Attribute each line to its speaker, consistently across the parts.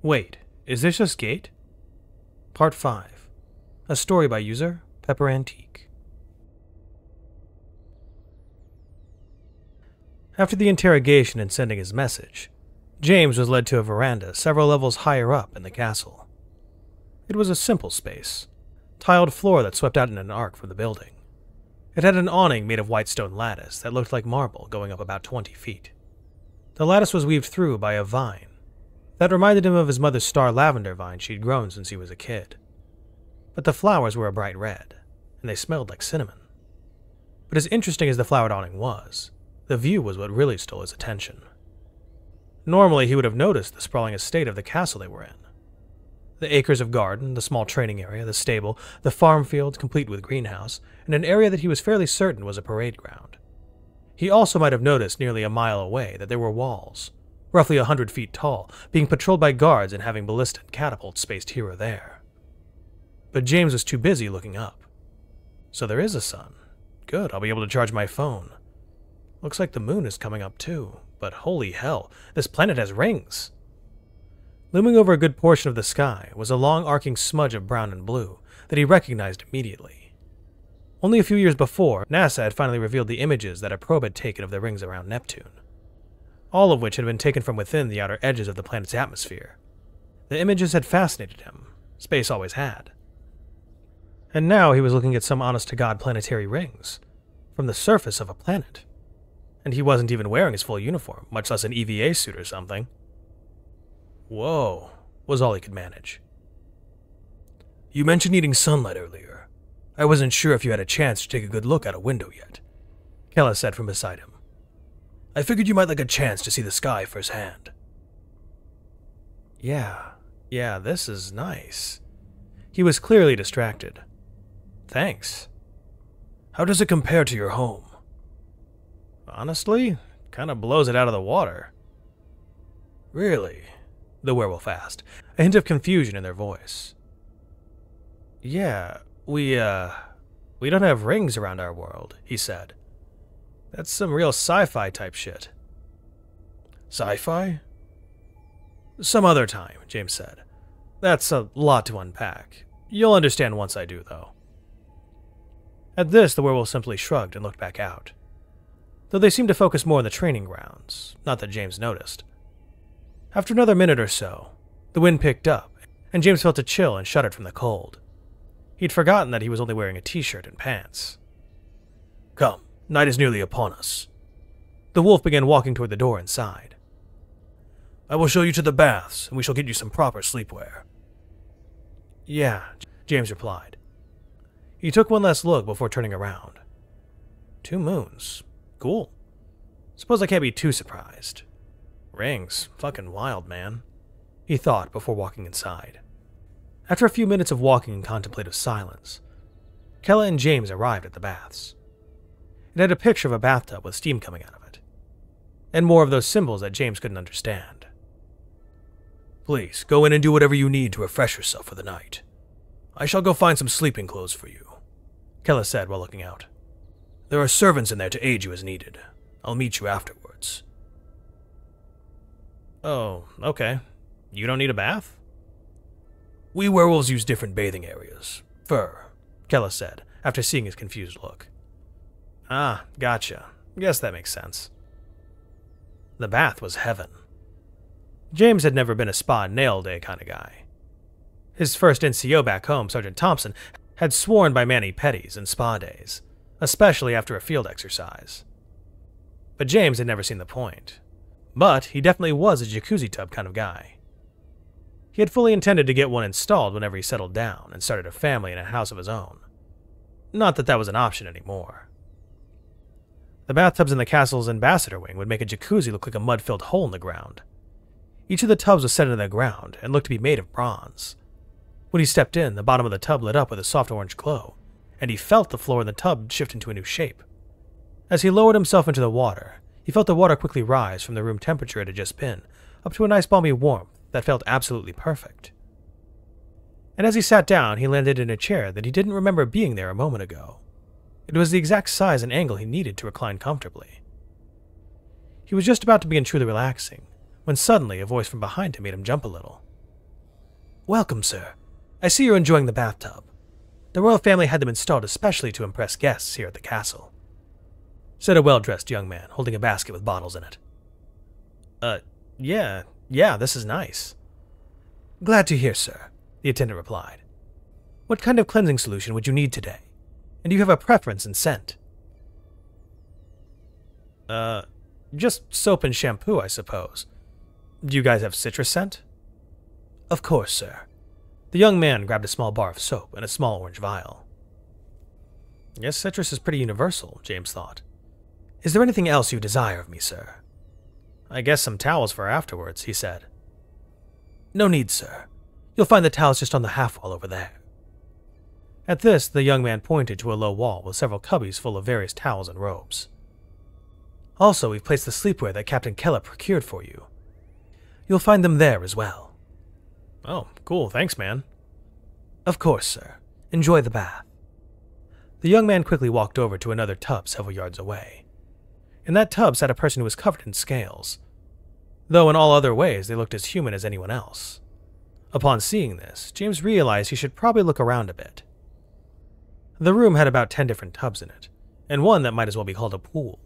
Speaker 1: Wait, is this just Gate? Part 5. A story by user PepperAntique. After the interrogation and sending his message, James was led to a veranda several levels higher up in the castle. It was a simple space, tiled floor that swept out in an arc from the building. It had an awning made of white stone lattice that looked like marble going up about 20 feet. The lattice was weaved through by a vine that reminded him of his mother's star lavender vine she'd grown since he was a kid. But the flowers were a bright red, and they smelled like cinnamon. But as interesting as the flowered awning was, the view was what really stole his attention. Normally, he would have noticed the sprawling estate of the castle they were in. The acres of garden, the small training area, the stable, the farm field complete with greenhouse, and an area that he was fairly certain was a parade ground. He also might have noticed nearly a mile away that there were walls, roughly 100 feet tall, being patrolled by guards and having ballista and catapults spaced here or there. But James was too busy looking up. So there is a sun. Good, I'll be able to charge my phone. Looks like the moon is coming up too, but holy hell, this planet has rings. Looming over a good portion of the sky was a long arcing smudge of brown and blue that he recognized immediately. Only a few years before, NASA had finally revealed the images that a probe had taken of the rings around Neptune, all of which had been taken from within the outer edges of the planet's atmosphere. The images had fascinated him. Space always had. And now he was looking at some honest-to-God planetary rings from the surface of a planet. And he wasn't even wearing his full uniform, much less an EVA suit or something. Whoa, was all he could manage. You mentioned needing sunlight earlier. I wasn't sure if you had a chance to take a good look out a window yet, Kella said from beside him. I figured you might like a chance to see the sky firsthand. Yeah, this is nice. He was clearly distracted. Thanks. How does it compare to your home? Honestly, kind of blows it out of the water. Really? The werewolf asked, a hint of confusion in their voice. Yeah, we don't have rings around our world, he said. That's some real sci-fi type shit. Sci-fi? Some other time, James said. That's a lot to unpack. You'll understand once I do, though. At this, the werewolf simply shrugged and looked back out, though they seemed to focus more on the training grounds, not that James noticed. After another minute or so, the wind picked up, and James felt a chill and shuddered from the cold. He'd forgotten that he was only wearing a t-shirt and pants. Come, night is nearly upon us. The wolf began walking toward the door inside. I will show you to the baths, and we shall get you some proper sleepwear. Yeah, James replied. He took one last look before turning around. 2 moons. Cool. Suppose I can't be too surprised. Rings. Fucking wild, man. He thought before walking inside. After a few minutes of walking in contemplative silence, Kella and James arrived at the baths. It had a picture of a bathtub with steam coming out of it, and more of those symbols that James couldn't understand. Please, go in and do whatever you need to refresh yourself for the night. I shall go find some sleeping clothes for you, Kella said while looking out. There are servants in there to aid you as needed. I'll meet you afterwards. Oh, okay. You don't need a bath? We werewolves use different bathing areas. Fur, Kella said, after seeing his confused look. Ah, gotcha. Guess that makes sense. The bath was heaven. James had never been a spa and nail day kind of guy. His first NCO back home, Sergeant Thompson, had sworn by mani-pedis and spa days, especially after a field exercise. But James had never seen the point. But he definitely was a jacuzzi tub kind of guy. He had fully intended to get one installed whenever he settled down and started a family in a house of his own. Not that that was an option anymore. The bathtubs in the castle's ambassador wing would make a jacuzzi look like a mud-filled hole in the ground. Each of the tubs was set into the ground and looked to be made of bronze. When he stepped in, the bottom of the tub lit up with a soft orange glow, and he felt the floor in the tub shift into a new shape. As he lowered himself into the water, he felt the water quickly rise from the room temperature it had just been, up to a nice balmy warmth that felt absolutely perfect. And as he sat down, he landed in a chair that he didn't remember being there a moment ago. It was the exact size and angle he needed to recline comfortably. He was just about to begin truly relaxing, when suddenly a voice from behind him made him jump a little. Welcome, sir. I see you're enjoying the bathtub. The royal family had them installed especially to impress guests here at the castle," said a well-dressed young man holding a basket with bottles in it. Yeah, this is nice." "Glad to hear, sir," the attendant replied. "What kind of cleansing solution would you need today? And do you have a preference in scent?" Just soap and shampoo, I suppose. Do you guys have citrus scent?" "Of course, sir." The young man grabbed a small bar of soap and a small orange vial. "Yes, citrus is pretty universal," James thought. "Is there anything else you desire of me, sir?" "I guess some towels for afterwards," he said. "No need, sir. You'll find the towels just on the half wall over there." At this, the young man pointed to a low wall with several cubbies full of various towels and robes. "Also, we've placed the sleepwear that Captain Keller procured for you. You'll find them there as well." "Oh, cool. Thanks, man." "Of course, sir. Enjoy the bath." The young man quickly walked over to another tub several yards away. In that tub sat a person who was covered in scales, though in all other ways they looked as human as anyone else. Upon seeing this, James realized he should probably look around a bit. The room had about 10 different tubs in it, and one that might as well be called a pool.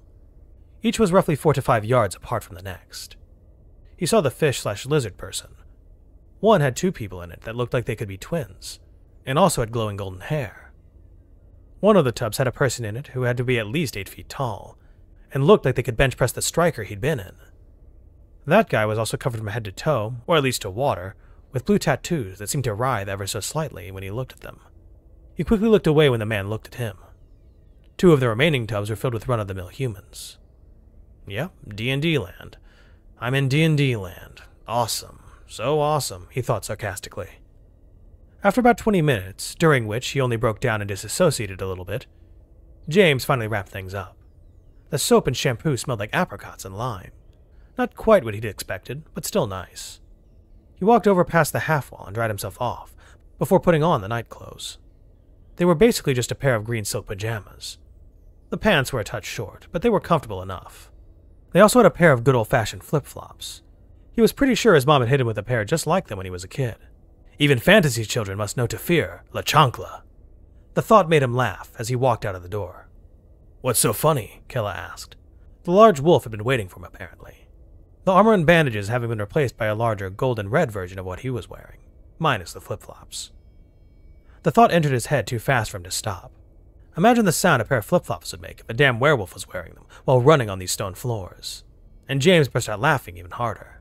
Speaker 1: Each was roughly 4 to 5 yards apart from the next. He saw the fish/lizard person. One had 2 people in it that looked like they could be twins, and also had glowing golden hair. One of the tubs had a person in it who had to be at least 8 feet tall, and looked like they could bench press the striker he'd been in. That guy was also covered from head to toe, or at least to water, with blue tattoos that seemed to writhe ever so slightly when he looked at them. He quickly looked away when the man looked at him. 2 of the remaining tubs were filled with run-of-the-mill humans. Yep, D&D land. I'm in D&D land. Awesome. So awesome, he thought sarcastically. After about 20 minutes, during which he only broke down and disassociated a little bit, James finally wrapped things up. The soap and shampoo smelled like apricots and lime. Not quite what he'd expected, but still nice. He walked over past the half wall and dried himself off, before putting on the night clothes. They were basically just a pair of green silk pajamas. The pants were a touch short, but they were comfortable enough. They also had a pair of good old-fashioned flip-flops. He was pretty sure his mom had hit him with a pair just like them when he was a kid. Even fantasy children must know to fear La Chancla. The thought made him laugh as he walked out of the door. "What's so funny?" Kella asked. The large wolf had been waiting for him, apparently. The armor and bandages having been replaced by a larger gold-and-red version of what he was wearing, minus the flip-flops. The thought entered his head too fast for him to stop. Imagine the sound a pair of flip-flops would make if a damn werewolf was wearing them while running on these stone floors. And James burst out laughing even harder.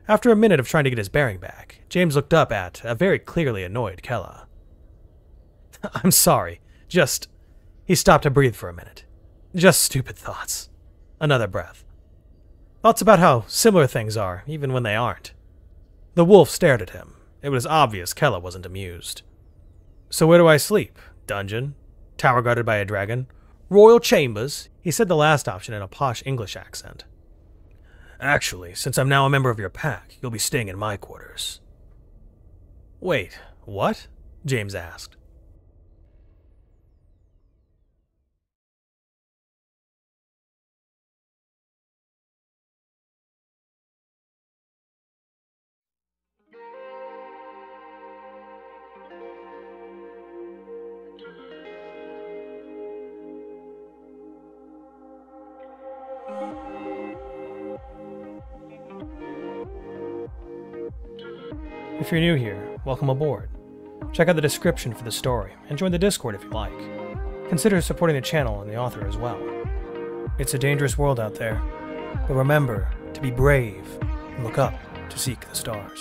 Speaker 1: After a minute of trying to get his bearing back, James looked up at a very clearly annoyed Kella. "I'm sorry, He stopped to breathe for a minute. "Just stupid thoughts." Another breath. Thoughts about how similar things are, even when they aren't. The wolf stared at him. It was obvious Kella wasn't amused. "So where do I sleep? Dungeon? Tower guarded by a dragon? Royal chambers?" He said the last option in a posh English accent. "Actually, since I'm now a member of your pack, you'll be staying in my quarters." "Wait, what?" James asked. If you're new here, welcome aboard. Check out the description for the story, and join the Discord if you like. Consider supporting the channel and the author as well. It's a dangerous world out there, but remember to be brave and look up to seek the stars.